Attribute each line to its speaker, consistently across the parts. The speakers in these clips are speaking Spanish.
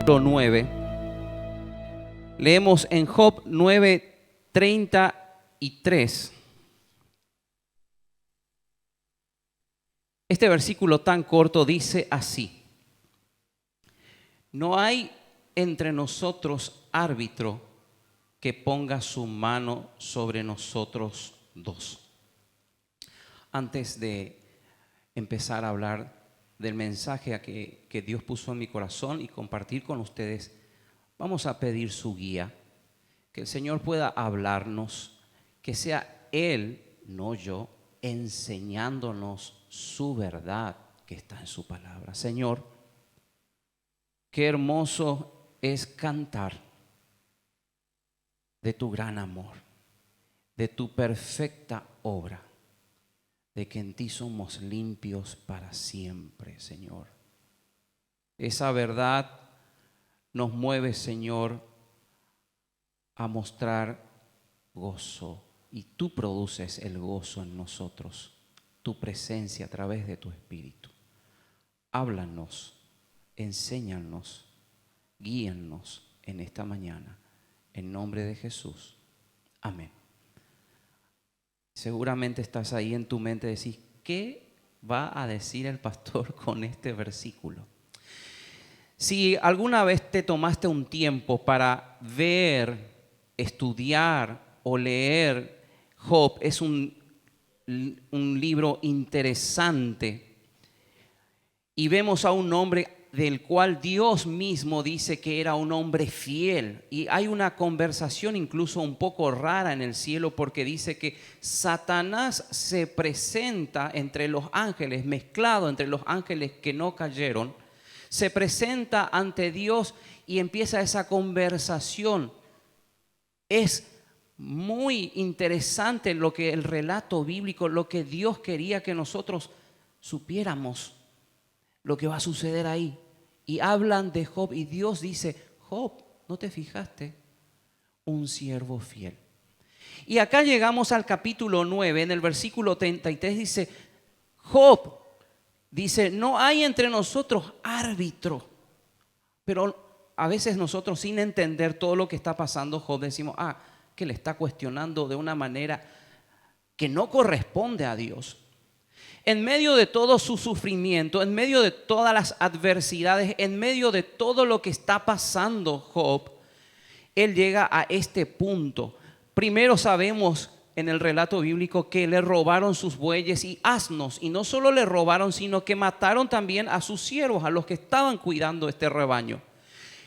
Speaker 1: capítulo 9. Leemos en Job 9:33. Este versículo tan corto dice así: no hay entre nosotros árbitro que ponga su mano sobre nosotros dos. Antes de empezar a hablar del mensaje que Dios puso en mi corazón y compartir con ustedes, vamos a pedir su guía, que el Señor pueda hablarnos, que sea Él, no yo, enseñándonos su verdad que está en su palabra. Señor, qué hermoso es cantar de tu gran amor, de tu perfecta obra, de que en ti somos limpios para siempre, Señor. Esa verdad nos mueve, Señor, a mostrar gozo, y tú produces el gozo en nosotros, tu presencia a través de tu Espíritu. Háblanos, enséñanos, guíanos en esta mañana, en nombre de Jesús. Amén. Seguramente estás ahí en tu mente y decís, ¿qué va a decir el pastor con este versículo? Si alguna vez te tomaste un tiempo para ver, estudiar o leer Job, es un libro interesante, y vemos a un hombre del cual Dios mismo dice que era un hombre fiel. Y hay una conversación incluso un poco rara en el cielo, porque dice que Satanás se presenta entre los ángeles, mezclado entre los ángeles que no cayeron, se presenta ante Dios y empieza esa conversación. Es muy interesante lo que el relato bíblico, lo que Dios quería que nosotros supiéramos, lo que va a suceder ahí. Y hablan de Job y Dios dice, Job, ¿no te fijaste? Un siervo fiel. Y acá llegamos al capítulo 9, en el versículo 33 dice, Job dice, no hay entre nosotros árbitro. Pero a veces nosotros, sin entender todo lo que está pasando, Job, decimos, que le está cuestionando de una manera que no corresponde a Dios. En medio de todo su sufrimiento, en medio de todas las adversidades, en medio de todo lo que está pasando Job, él llega a este punto. Primero sabemos en el relato bíblico que le robaron sus bueyes y asnos, y no solo le robaron, sino que mataron también a sus siervos, a los que estaban cuidando este rebaño.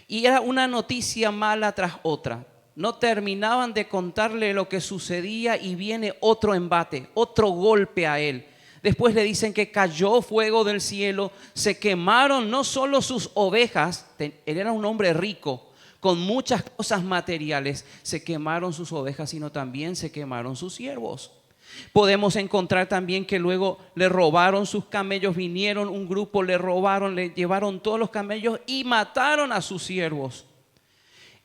Speaker 1: Y era una noticia mala tras otra. No terminaban de contarle lo que sucedía y viene otro embate, otro golpe a él. Después le dicen que cayó fuego del cielo, se quemaron no solo sus ovejas, él era un hombre rico, con muchas cosas materiales, se quemaron sus ovejas, sino también se quemaron sus siervos. Podemos encontrar también que luego le robaron sus camellos, vinieron un grupo, le robaron, le llevaron todos los camellos y mataron a sus siervos.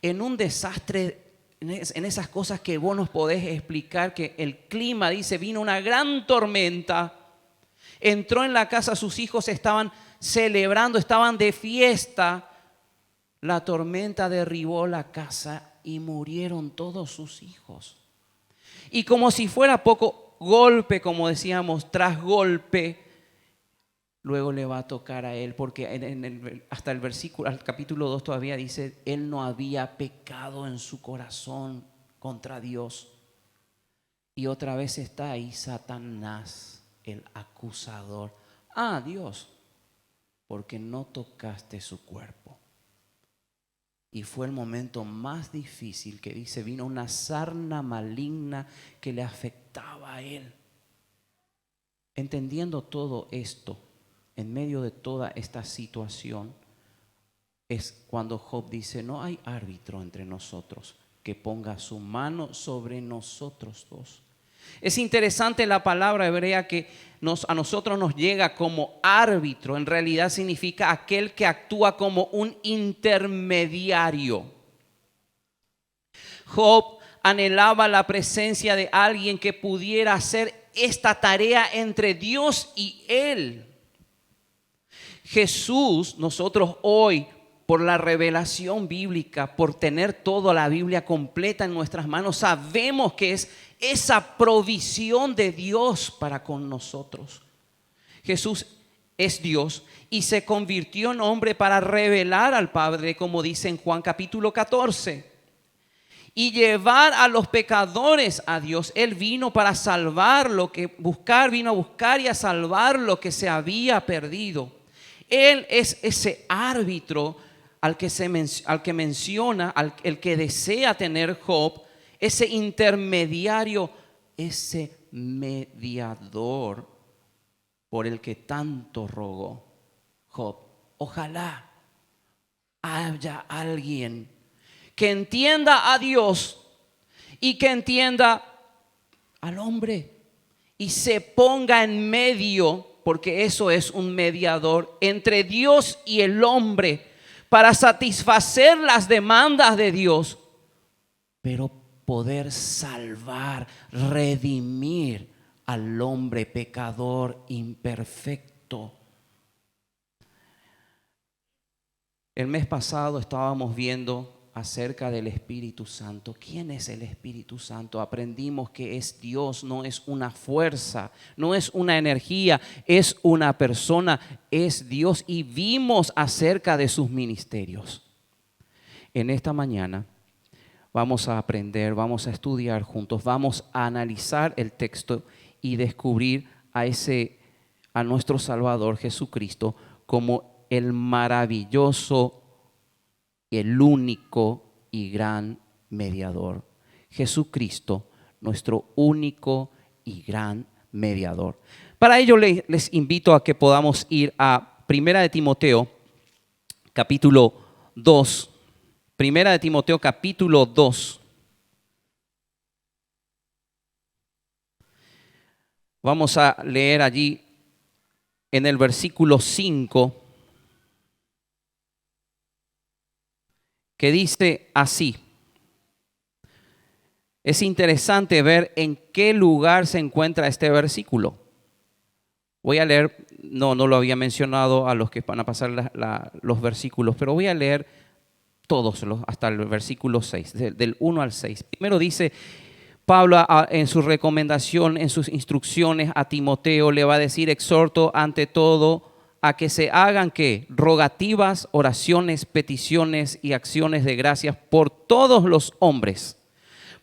Speaker 1: En un desastre, en esas cosas que vos nos podés explicar, que el clima, dice, vino una gran tormenta. Entró en la casa, sus hijos estaban celebrando, estaban de fiesta. La tormenta derribó la casa y murieron todos sus hijos. Y como si fuera poco, golpe, como decíamos, tras golpe, luego le va a tocar a él, porque hasta el versículo, al capítulo 2 todavía dice, él no había pecado en su corazón contra Dios. Y otra vez está ahí Satanás, el acusador. Dios, porque no tocaste su cuerpo. Y fue el momento más difícil, que dice, vino una sarna maligna que le afectaba a él. Entendiendo todo esto, en medio de toda esta situación, es cuando Job dice, no hay árbitro entre nosotros que ponga su mano sobre nosotros dos. Es interesante la palabra hebrea que a nosotros nos llega como árbitro. En realidad significa aquel que actúa como un intermediario. Job anhelaba la presencia de alguien que pudiera hacer esta tarea entre Dios y él. Jesús, nosotros hoy por la revelación bíblica, por tener toda la Biblia completa en nuestras manos, sabemos que es esa provisión de Dios para con nosotros. Jesús es Dios y se convirtió en hombre para revelar al Padre, como dice en Juan capítulo 14. Y llevar a los pecadores a Dios. Él vino para salvar vino a buscar y a salvar lo que se había perdido. Él es ese árbitro al que menciona, el que desea tener Job, ese intermediario, ese mediador por el que tanto rogó Job. Ojalá haya alguien que entienda a Dios y que entienda al hombre y se ponga en medio, porque eso es un mediador entre Dios y el hombre, para satisfacer las demandas de Dios, pero poder salvar, redimir al hombre pecador imperfecto. El mes pasado estábamos viendo acerca del Espíritu Santo. ¿Quién es el Espíritu Santo? Aprendimos que es Dios, no es una fuerza, no es una energía, es una persona, es Dios, y vimos acerca de sus ministerios. En esta mañana vamos a aprender, vamos a estudiar juntos, vamos a analizar el texto y descubrir a nuestro Salvador Jesucristo como el maravilloso, el único y gran mediador. Jesucristo, nuestro único y gran mediador. Para ello les invito a que podamos ir a Primera de Timoteo, capítulo 2. Primera de Timoteo, capítulo 2. Vamos a leer allí en el versículo 5. Que dice así. Es interesante ver en qué lugar se encuentra este versículo. Voy a leer, no lo había mencionado a los que van a pasar los versículos, pero voy a leer todos hasta el versículo 6, del 1 al 6. Primero dice Pablo en su recomendación, en sus instrucciones a Timoteo, le va a decir: exhorto ante todo a que se hagan ¿qué? Rogativas, oraciones, peticiones y acciones de gracias por todos los hombres,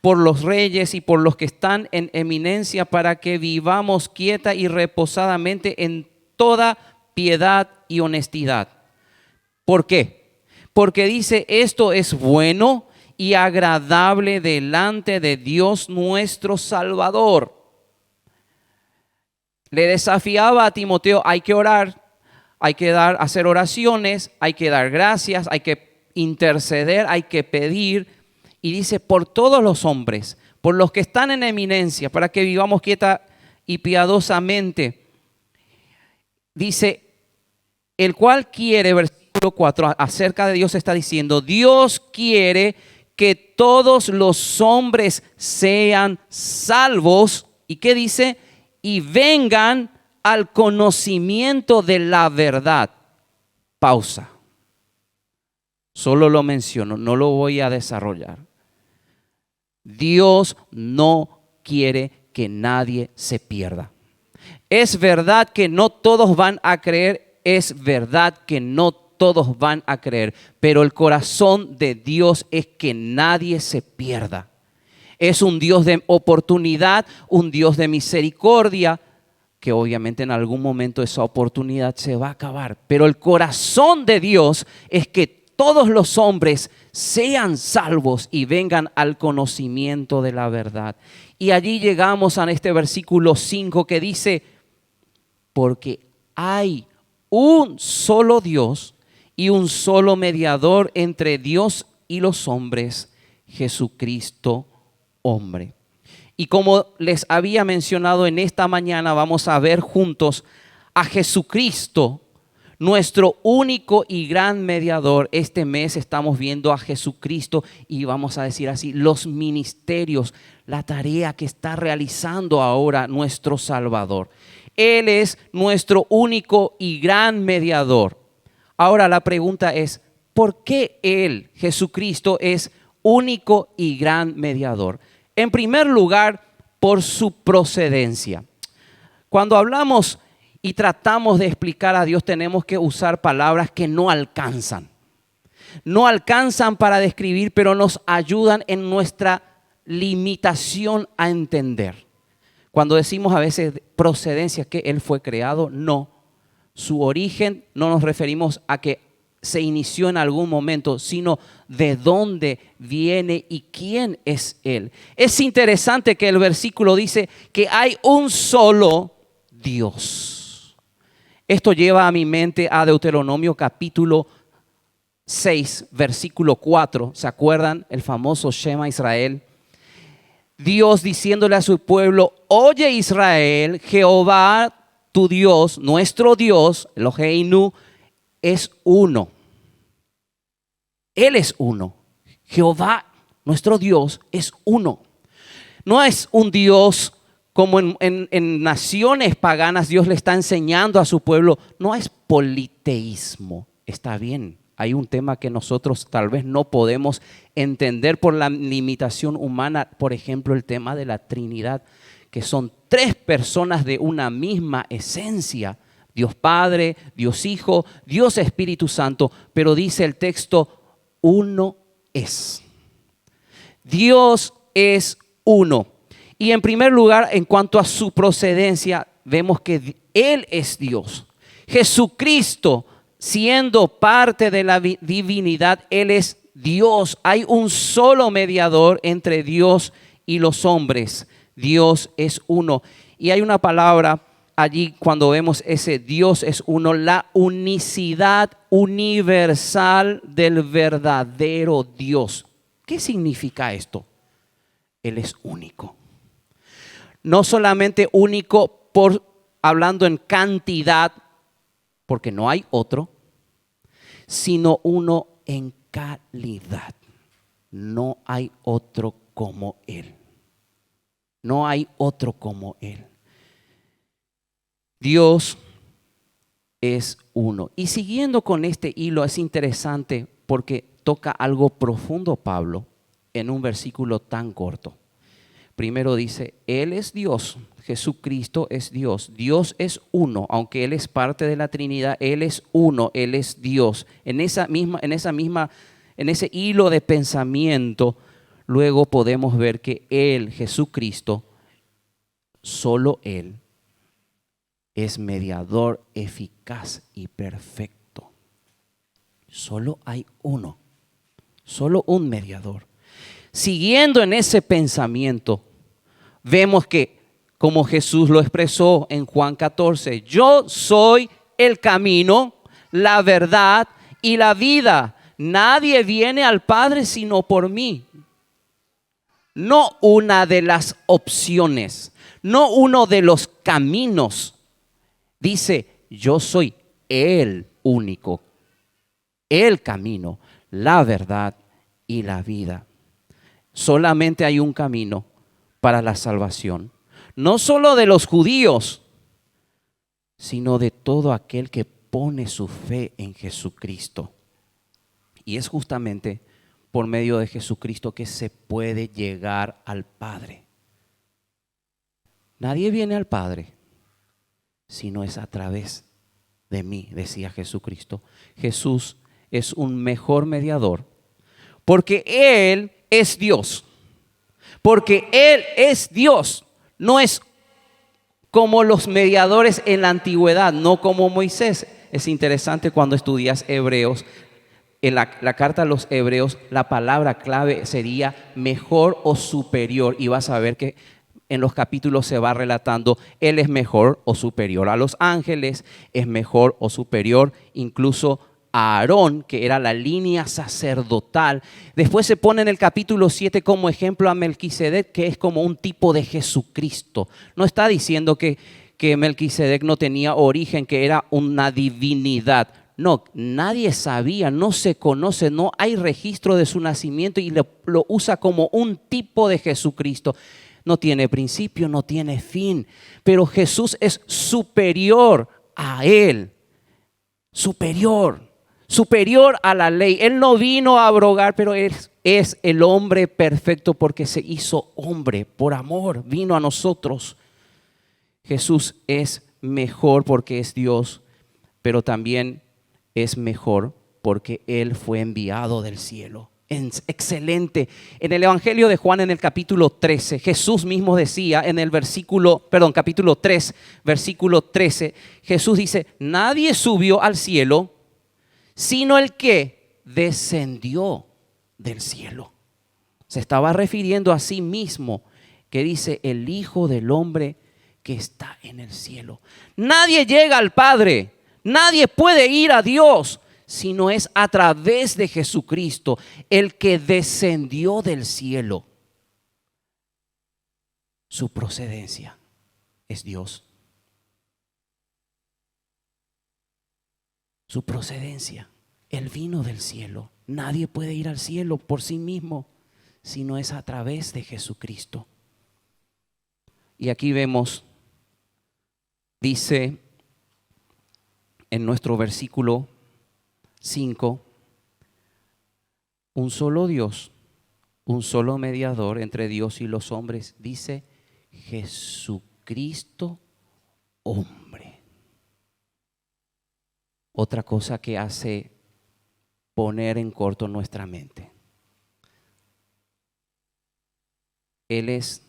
Speaker 1: por los reyes y por los que están en eminencia, para que vivamos quieta y reposadamente en toda piedad y honestidad. ¿Por qué? Porque dice: esto es bueno y agradable delante de Dios nuestro Salvador. Le desafiaba a Timoteo: hay que orar, hay que hacer oraciones, hay que dar gracias, hay que interceder, hay que pedir. Y dice: por todos los hombres, por los que están en eminencia, para que vivamos quieta y piadosamente. Dice, el cual quiere, versículo 4, acerca de Dios está diciendo: Dios quiere que todos los hombres sean salvos. ¿Y qué dice? Y vengan al conocimiento de la verdad. Pausa. Solo lo menciono, no lo voy a desarrollar. Dios no quiere que nadie se pierda. Es verdad que no todos van a creer, es verdad que no todos van a creer, pero el corazón de Dios es que nadie se pierda. Es un Dios de oportunidad, un Dios de misericordia, que obviamente en algún momento esa oportunidad se va a acabar. Pero el corazón de Dios es que todos los hombres sean salvos y vengan al conocimiento de la verdad. Y allí llegamos a este versículo 5 que dice: porque hay un solo Dios y un solo mediador entre Dios y los hombres, Jesucristo, hombre. Y como les había mencionado, en esta mañana vamos a ver juntos a Jesucristo, nuestro único y gran mediador. Este mes estamos viendo a Jesucristo y vamos a decir así, los ministerios, la tarea que está realizando ahora nuestro Salvador. Él es nuestro único y gran mediador. Ahora la pregunta es: por qué Él, Jesucristo, es único y gran mediador. En primer lugar, por su procedencia. Cuando hablamos y tratamos de explicar a Dios, tenemos que usar palabras que no alcanzan. No alcanzan para describir, pero nos ayudan en nuestra limitación a entender. Cuando decimos a veces procedencia, que Él fue creado, no. Su origen no nos referimos a que se inició en algún momento, sino de dónde viene y quién es Él. Es interesante que el versículo dice que hay un solo Dios. Esto lleva a mi mente a Deuteronomio capítulo 6, versículo 4. ¿Se acuerdan? El famoso Shema Israel. Dios diciéndole a su pueblo: oye Israel, Jehová tu Dios, nuestro Dios, Eloheinu, es uno. Él es uno. Jehová, nuestro Dios, es uno. No es un Dios como en naciones paganas Dios le está enseñando a su pueblo. No es politeísmo. Está bien. Hay un tema que nosotros tal vez no podemos entender por la limitación humana. Por ejemplo, el tema de la Trinidad, que son tres personas de una misma esencia. Dios Padre, Dios Hijo, Dios Espíritu Santo. Pero dice el texto, uno es. Dios es uno. Y en primer lugar, en cuanto a su procedencia, vemos que Él es Dios. Jesucristo, siendo parte de la divinidad, Él es Dios. Hay un solo mediador entre Dios y los hombres. Dios es uno. Y hay una palabra allí cuando vemos ese Dios es uno, la unicidad universal del verdadero Dios. ¿Qué significa esto? Él es único. No solamente único por hablando en cantidad, porque no hay otro, sino uno en calidad. No hay otro como Él. No hay otro como Él. Dios es uno. Y siguiendo con este hilo, es interesante porque toca algo profundo Pablo en un versículo tan corto. Primero dice, Él es Dios, Jesucristo es Dios. Dios es uno, aunque Él es parte de la Trinidad, Él es uno, Él es Dios. En ese hilo de pensamiento, luego podemos ver que Él, Jesucristo, solo Él, es mediador eficaz y perfecto. Solo hay uno, solo un mediador. Siguiendo en ese pensamiento, vemos que, como Jesús lo expresó en Juan 14, yo soy el camino, la verdad y la vida. Nadie viene al Padre sino por mí. No una de las opciones, no uno de los caminos. Dice, yo soy el único, el camino, la verdad y la vida. Solamente hay un camino para la salvación, no solo de los judíos, sino de todo aquel que pone su fe en Jesucristo. Y es justamente por medio de Jesucristo que se puede llegar al Padre. Nadie viene al Padre si no es a través de mí, decía Jesucristo. Jesús es un mejor mediador porque Él es Dios. Porque Él es Dios. No es como los mediadores en la antigüedad, no como Moisés. Es interesante cuando estudias Hebreos, en la carta a los Hebreos, la palabra clave sería mejor o superior. Y vas a ver que en los capítulos se va relatando, Él es mejor o superior a los ángeles, es mejor o superior incluso a Aarón, que era la línea sacerdotal. Después se pone en el capítulo 7 como ejemplo a Melquisedec, que es como un tipo de Jesucristo. No está diciendo que Melquisedec no tenía origen, que era una divinidad. No, nadie sabía, no se conoce, no hay registro de su nacimiento y lo usa como un tipo de Jesucristo. No tiene principio, no tiene fin, pero Jesús es superior a Él, superior. superior a la ley. Él no vino a abrogar, pero es el hombre perfecto porque se hizo hombre por amor, vino a nosotros. Jesús es mejor porque es Dios, pero también es mejor porque Él fue enviado del cielo. Excelente. En el Evangelio de Juan, en el capítulo 13, Jesús mismo decía en el capítulo 3, versículo 13, Jesús dice: nadie subió al cielo sino el que descendió del cielo. Se estaba refiriendo a sí mismo, que dice: el Hijo del Hombre que está en el cielo. Nadie llega al Padre, nadie puede ir a Dios, sino es a través de Jesucristo, el que descendió del cielo. Su procedencia es Dios. Su procedencia, Él vino del cielo. Nadie puede ir al cielo por sí mismo, sino es a través de Jesucristo. Y aquí vemos, dice en nuestro versículo 5, un solo Dios, un solo mediador entre Dios y los hombres, dice Jesucristo hombre. Otra cosa que hace poner en corto nuestra mente. Él es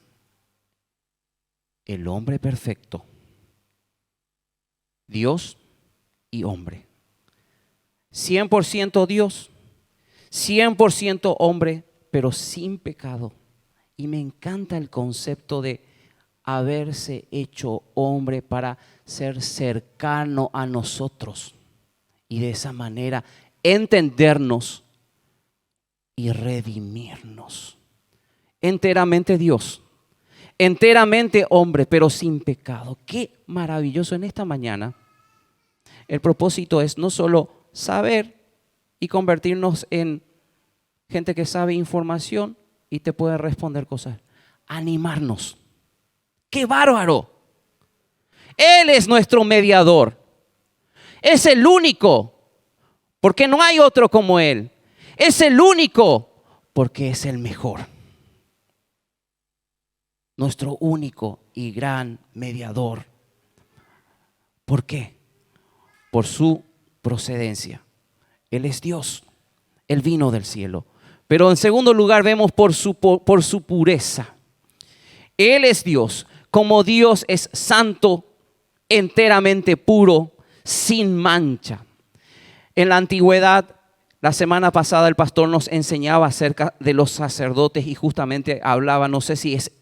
Speaker 1: el hombre perfecto, Dios y hombre. 100% Dios, 100% hombre, pero sin pecado. Y me encanta el concepto de haberse hecho hombre para ser cercano a nosotros y de esa manera entendernos y redimirnos. Enteramente Dios, enteramente hombre, pero sin pecado. Qué maravilloso. En esta mañana el propósito es no solo saber y convertirnos en gente que sabe información y te puede responder cosas. Animarnos. ¡Qué bárbaro! Él es nuestro mediador. Es el único, porque no hay otro como Él. Es el único, porque es el mejor. Nuestro único y gran mediador. ¿Por qué? Por su procedencia. Él es Dios. Él vino del cielo. Pero en segundo lugar vemos por su pureza. Él es Dios. Como Dios es santo, enteramente puro, sin mancha. En la antigüedad, la semana pasada el pastor nos enseñaba acerca de los sacerdotes y justamente hablaba, no sé si es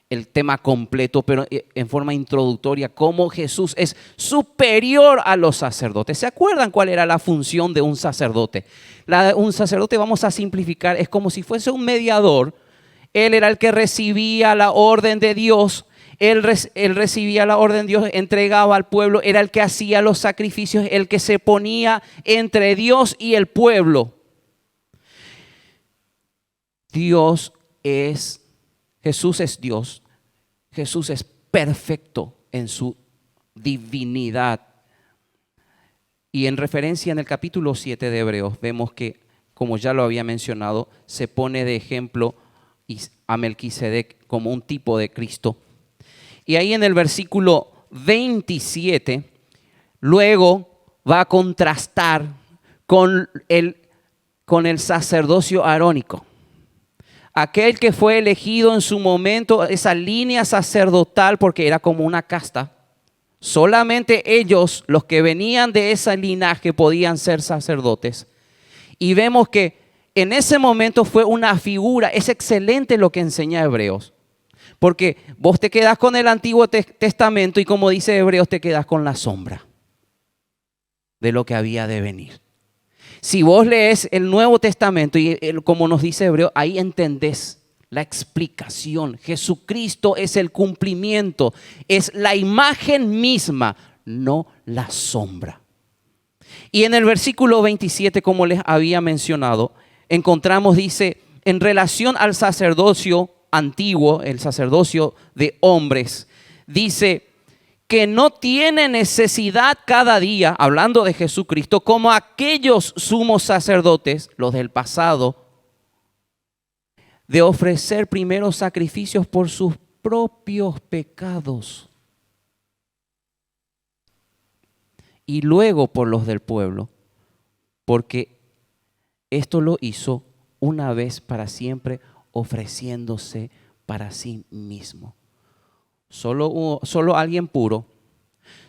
Speaker 1: el tema completo, pero en forma introductoria, cómo Jesús es superior a los sacerdotes. ¿Se acuerdan cuál era la función de un sacerdote? Un sacerdote, vamos a simplificar, es como si fuese un mediador. Él era el que recibía la orden de Dios. Él recibía la orden de Dios, entregaba al pueblo, era el que hacía los sacrificios, el que se ponía entre Dios y el pueblo. Jesús es Dios, Jesús es perfecto en su divinidad. Y en referencia en el capítulo 7 de Hebreos, vemos que, como ya lo había mencionado, se pone de ejemplo a Melquisedec como un tipo de Cristo. Y ahí en el versículo 27, luego va a contrastar con el sacerdocio arónico. Aquel que fue elegido en su momento, esa línea sacerdotal, porque era como una casta. Solamente ellos, los que venían de ese linaje, podían ser sacerdotes. Y vemos que en ese momento fue una figura. Es excelente lo que enseña Hebreos. Porque vos te quedás con el Antiguo Testamento y como dice Hebreos, te quedás con la sombra de lo que había de venir. Si vos lees el Nuevo Testamento y como nos dice Hebreos, ahí entendés la explicación. Jesucristo es el cumplimiento, es la imagen misma, no la sombra. Y en el versículo 27, como les había mencionado, encontramos, dice, en relación al sacerdocio antiguo, el sacerdocio de hombres, dice que no tiene necesidad cada día, hablando de Jesucristo, como aquellos sumos sacerdotes, los del pasado, de ofrecer primero sacrificios por sus propios pecados y luego por los del pueblo, porque esto lo hizo una vez para siempre, ofreciéndose para sí mismo. Solo alguien puro,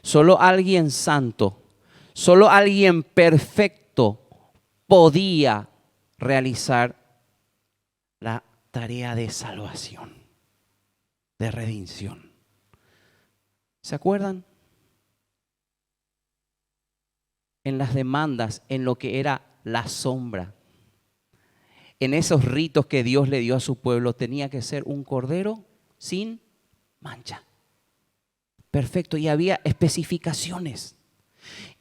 Speaker 1: solo alguien santo, solo alguien perfecto podía realizar la tarea de salvación, de redención. ¿Se acuerdan? En las demandas, en lo que era la sombra, en esos ritos que Dios le dio a su pueblo, tenía que ser un cordero sin mancha. Perfecto, y había especificaciones.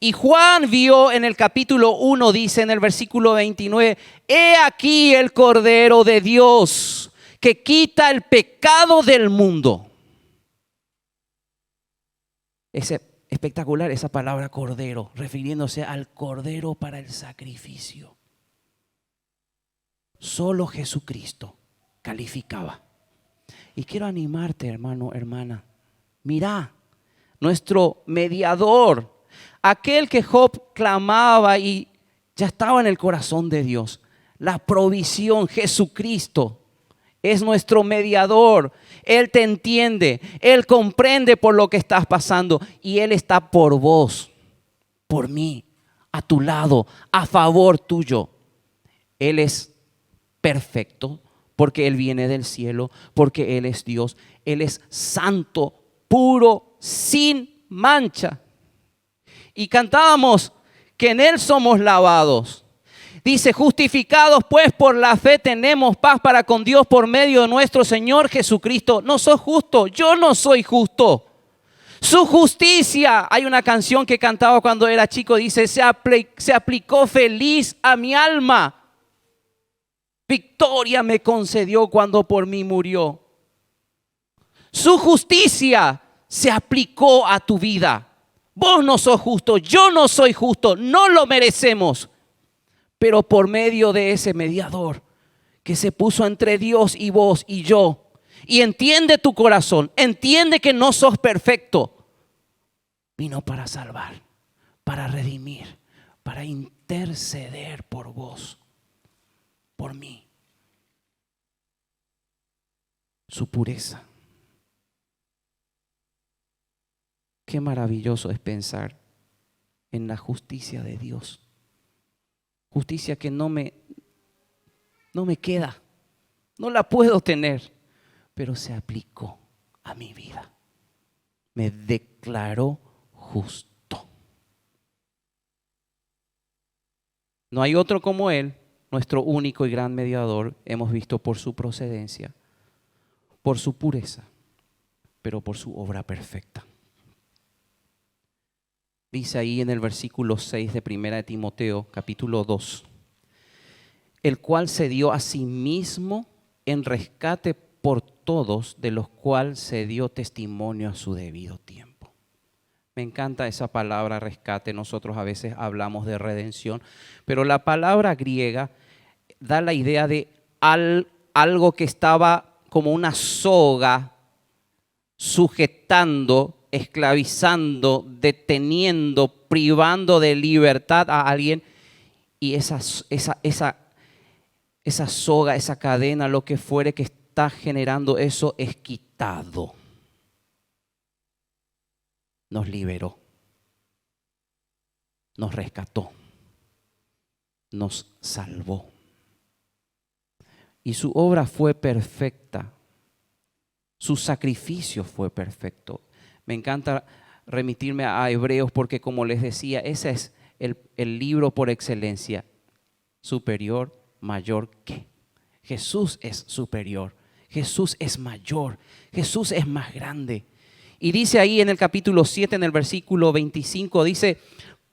Speaker 1: Y Juan vio en el capítulo 1, dice en el versículo 29, he aquí el Cordero de Dios que quita el pecado del mundo. Es espectacular esa palabra cordero, refiriéndose al cordero para el sacrificio. Solo Jesucristo calificaba. Y quiero animarte, hermano, hermana. Mira, nuestro mediador, aquel que Job clamaba y ya estaba en el corazón de Dios. La provisión, Jesucristo, es nuestro mediador. Él te entiende, Él comprende por lo que estás pasando y Él está por vos, por mí, a tu lado, a favor tuyo. Él es perfecto porque Él viene del cielo, porque Él es Dios. Él es santo, puro, sin mancha. Y cantábamos que en Él somos lavados. Dice, justificados pues por la fe tenemos paz para con Dios por medio de nuestro Señor Jesucristo. No sos justo, yo no soy justo. Su justicia, hay una canción que cantaba cuando era chico, dice, se aplicó feliz a mi alma. Victoria me concedió cuando por mí murió. Su justicia se aplicó a tu vida. Vos no sos justo, yo no soy justo, no lo merecemos. Pero por medio de ese mediador que se puso entre Dios y vos y yo, y entiende tu corazón, entiende que no sos perfecto, vino para salvar, para redimir, para interceder por vos, por mí. Su pureza. Qué maravilloso es pensar en la justicia de Dios. Justicia que no me queda, no la puedo tener, pero se aplicó a mi vida. Me declaró justo. No hay otro como Él, nuestro único y gran mediador. Hemos visto por su procedencia, por su pureza, pero por su obra perfecta. Dice ahí en el versículo 6 de 1 Timoteo, capítulo 2, el cual se dio a sí mismo en rescate por todos, de los cuales se dio testimonio a su debido tiempo. Me encanta esa palabra rescate. Nosotros a veces hablamos de redención, pero la palabra griega da la idea de algo que estaba como una soga sujetando, esclavizando, deteniendo, privando de libertad a alguien, y esa soga, esa cadena, lo que fuere que está generando eso, es quitado. Nos liberó, nos rescató, nos salvó. Y su obra fue perfecta. Su sacrificio fue perfecto. Me encanta remitirme a Hebreos porque, como les decía, ese es el libro por excelencia. Superior, mayor que. Jesús es superior. Jesús es mayor. Jesús es más grande. Y dice ahí en el capítulo 7, en el versículo 25, dice,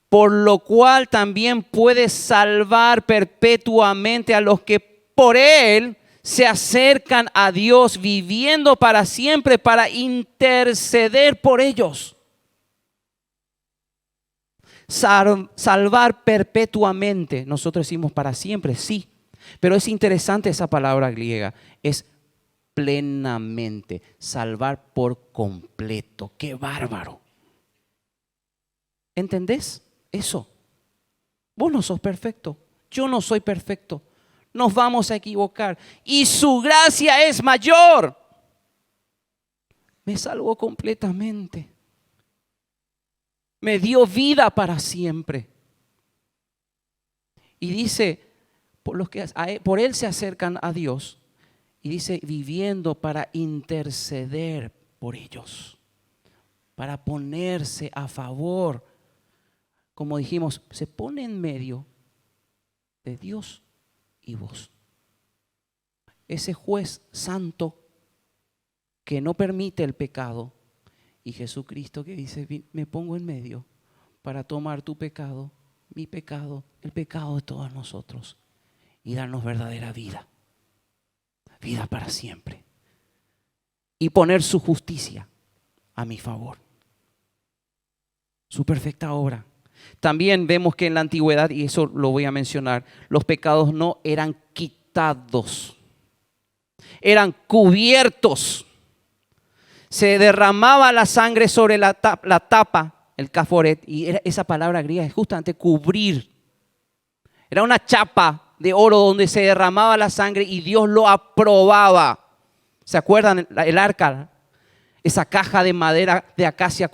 Speaker 1: por lo cual también puede salvar perpetuamente a los que por Él se acercan a Dios, viviendo para siempre para interceder por ellos. salvar perpetuamente. Nosotros decimos para siempre, sí. Pero es interesante esa palabra griega. Es plenamente, salvar por completo. ¡Qué bárbaro! ¿Entendés eso? Vos no sos perfecto, yo no soy perfecto. Nos vamos a equivocar. Y su gracia es mayor. Me salvó completamente. Me dio vida para siempre. Y dice, por Él se acercan a Dios. Y dice, viviendo para interceder por ellos. Para ponerse a favor. Como dijimos, se pone en medio de Dios y vos. Ese juez santo que no permite el pecado. Y Jesucristo que dice, me pongo en medio para tomar tu pecado, mi pecado, el pecado de todos nosotros. Y darnos verdadera vida. Vida para siempre. Y poner su justicia a mi favor. Su perfecta obra. También vemos que en la antigüedad, y eso lo voy a mencionar, los pecados no eran quitados, eran cubiertos. Se derramaba la sangre sobre la tapa, el caforet, y esa palabra griega es justamente cubrir. Era una chapa de oro donde se derramaba la sangre y Dios lo aprobaba. ¿Se acuerdan el arca? Esa caja de madera de acacia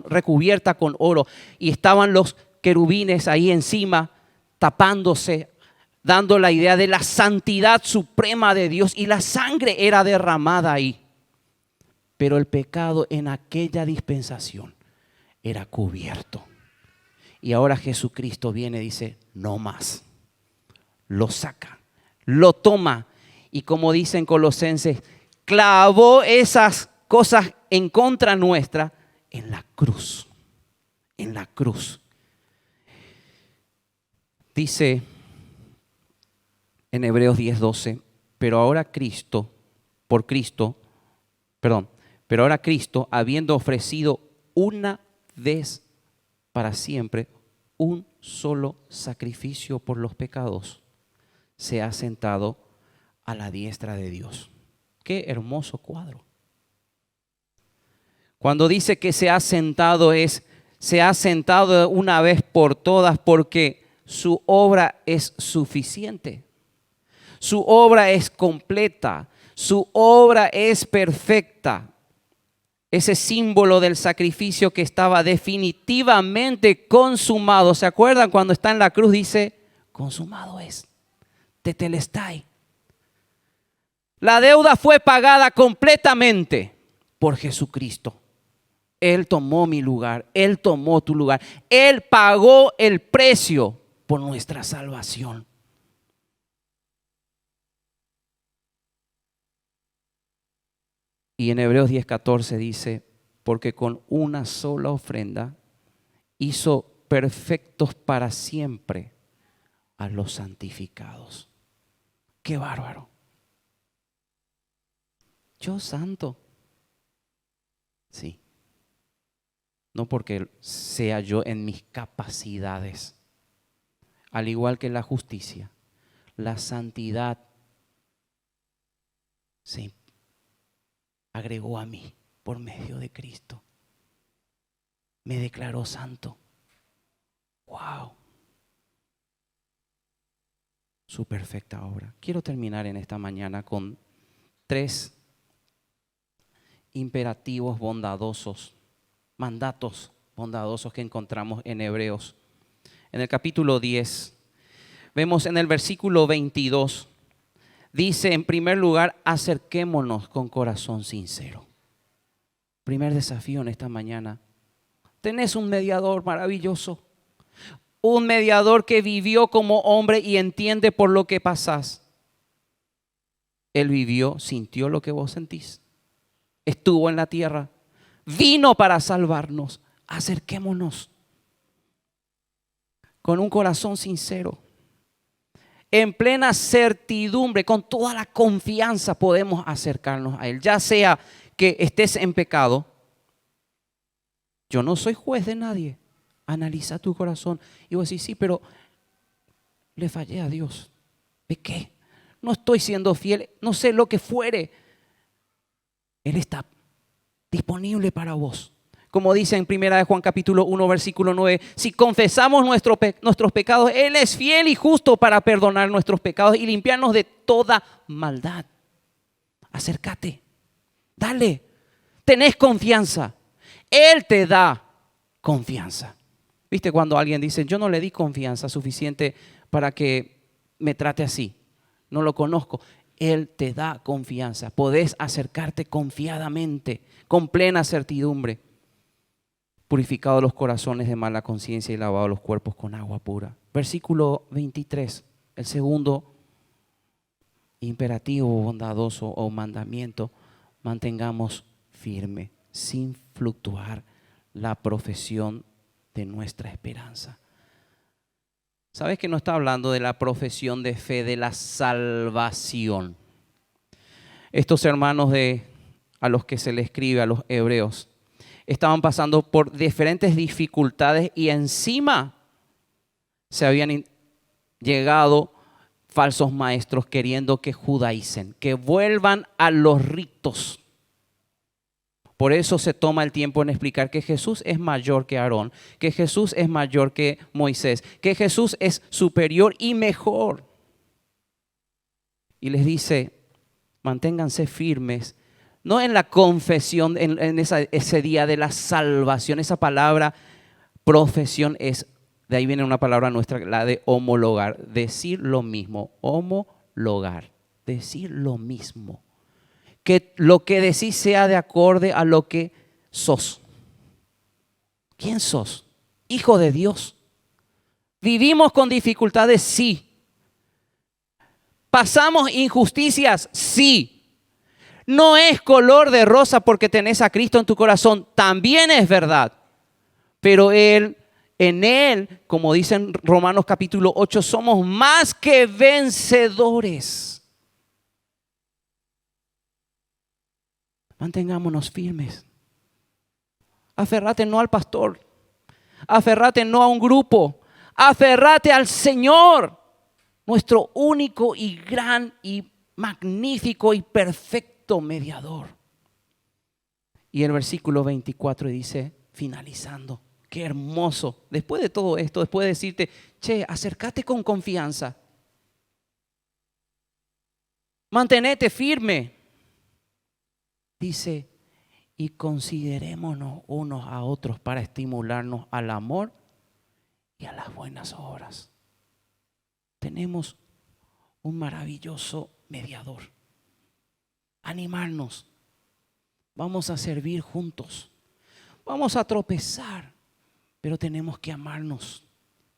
Speaker 1: recubierta con oro. Y estaban los querubines ahí encima, tapándose, dando la idea de la santidad suprema de Dios. Y la sangre era derramada ahí. Pero el pecado en aquella dispensación era cubierto. Y ahora Jesucristo viene y dice, no más. Lo saca, lo toma. Y como dicen Colosenses, clavó esas cosas en contra nuestra en la cruz. En la cruz. Dice en Hebreos 10:12, pero ahora Cristo, habiendo ofrecido una vez para siempre un solo sacrificio por los pecados, se ha sentado a la diestra de Dios. Qué hermoso cuadro. Cuando dice que se ha sentado una vez por todas porque su obra es suficiente. Su obra es completa. Su obra es perfecta. Ese símbolo del sacrificio que estaba definitivamente consumado. ¿Se acuerdan cuando está en la cruz? Dice, consumado es. Tetelestai. La deuda fue pagada completamente por Jesucristo. Él tomó mi lugar, Él tomó tu lugar. Él pagó el precio por nuestra salvación. Y en Hebreos 10:14 dice, porque con una sola ofrenda hizo perfectos para siempre a los santificados. ¡Qué bárbaro! Yo santo. Sí. No porque sea yo en mis capacidades. Al igual que la justicia, la santidad se agregó a mí por medio de Cristo. Me declaró santo. ¡Wow! Su perfecta obra. Quiero terminar en esta mañana con 3 imperativos bondadosos, mandatos bondadosos que encontramos en Hebreos. En el capítulo 10, vemos en el versículo 22, dice en primer lugar, acerquémonos con corazón sincero. Primer desafío en esta mañana. Tenés un mediador maravilloso, un mediador que vivió como hombre y entiende por lo que pasás. Él vivió, sintió lo que vos sentís. Estuvo en la tierra, vino para salvarnos. Acerquémonos con un corazón sincero, en plena certidumbre, con toda la confianza podemos acercarnos a Él. Ya sea que estés en pecado, yo no soy juez de nadie. Analiza tu corazón. Y vos decís, sí, pero le fallé a Dios. ¿De qué? No estoy siendo fiel, no sé lo que fuere. Él está disponible para vos. Como dice en 1 de Juan capítulo 1, versículo 9, si confesamos nuestros pecados, Él es fiel y justo para perdonar nuestros pecados y limpiarnos de toda maldad. Acércate, dale, tenés confianza. Él te da confianza. ¿Viste cuando alguien dice, yo no le di confianza suficiente para que me trate así? No lo conozco. Él te da confianza. Podés acercarte confiadamente, con plena certidumbre. Purificado los corazones de mala conciencia y lavado los cuerpos con agua pura. Versículo 23, el segundo imperativo bondadoso o mandamiento: mantengamos firme, sin fluctuar, la profesión de nuestra esperanza. ¿Sabes que no está hablando de la profesión de fe de la salvación? Estos hermanos a los que se le escribe, a los hebreos, estaban pasando por diferentes dificultades y encima se habían llegado falsos maestros queriendo que judaicen, que vuelvan a los ritos. Por eso se toma el tiempo en explicar que Jesús es mayor que Aarón, que Jesús es mayor que Moisés, que Jesús es superior y mejor. Y les dice, manténganse firmes, no en la confesión, en ese día de la salvación. Esa palabra profesión de ahí viene una palabra nuestra, la de homologar, decir lo mismo, homologar, decir lo mismo. Que lo que decís sea de acorde a lo que sos. ¿Quién sos? Hijo de Dios. ¿Vivimos con dificultades? Sí. ¿Pasamos injusticias? Sí. No es color de rosa porque tenés a Cristo en tu corazón, también es verdad. Pero en Él, como dice en Romanos capítulo 8, somos más que vencedores. Mantengámonos firmes. Aferrate no al pastor, aferrate no a un grupo, aferrate al Señor, nuestro único y gran y magnífico y perfecto mediador. Y el versículo 24 dice, finalizando, qué hermoso, después de todo esto, después de decirte, che, acércate con confianza, mantenete firme, dice, y considerémonos unos a otros para estimularnos al amor y a las buenas obras. Tenemos un maravilloso mediador. Animarnos. Vamos a servir juntos. Vamos a tropezar, pero tenemos que amarnos,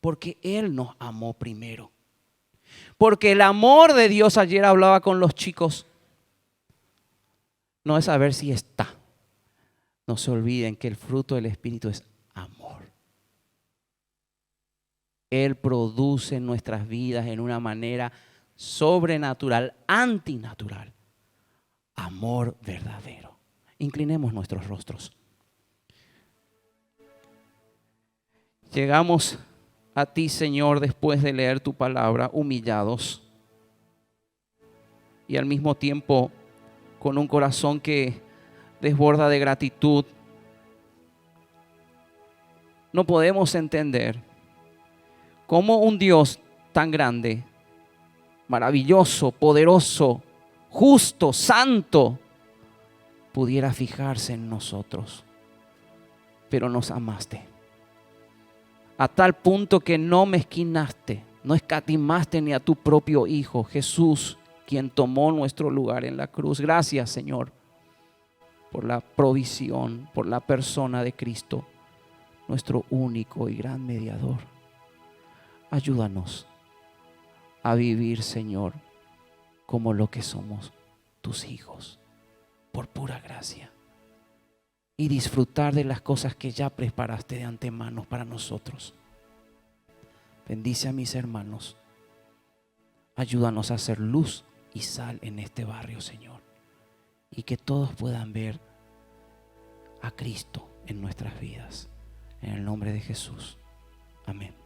Speaker 1: porque Él nos amó primero. Porque el amor de Dios, ayer hablaba con los chicos, no es saber si está. No se olviden que el fruto del Espíritu es amor. Él produce en nuestras vidas en una manera sobrenatural, antinatural, amor verdadero. Inclinemos nuestros rostros. Llegamos a ti, Señor, después de leer tu palabra, humillados y al mismo tiempo con un corazón que desborda de gratitud. No podemos entender cómo un Dios tan grande, maravilloso, poderoso, justo, santo, pudiera fijarse en nosotros. Pero nos amaste a tal punto que no mezquinaste, no escatimaste ni a tu propio Hijo, Jesús, quien tomó nuestro lugar en la cruz. Gracias, Señor, por la provisión, por la persona de Cristo, nuestro único y gran mediador. Ayúdanos a vivir, Señor, como lo que somos, tus hijos, por pura gracia. Y disfrutar de las cosas que ya preparaste de antemano para nosotros. Bendice a mis hermanos. Ayúdanos a hacer luz y sal en este barrio, Señor. Y que todos puedan ver a Cristo en nuestras vidas. En el nombre de Jesús. Amén.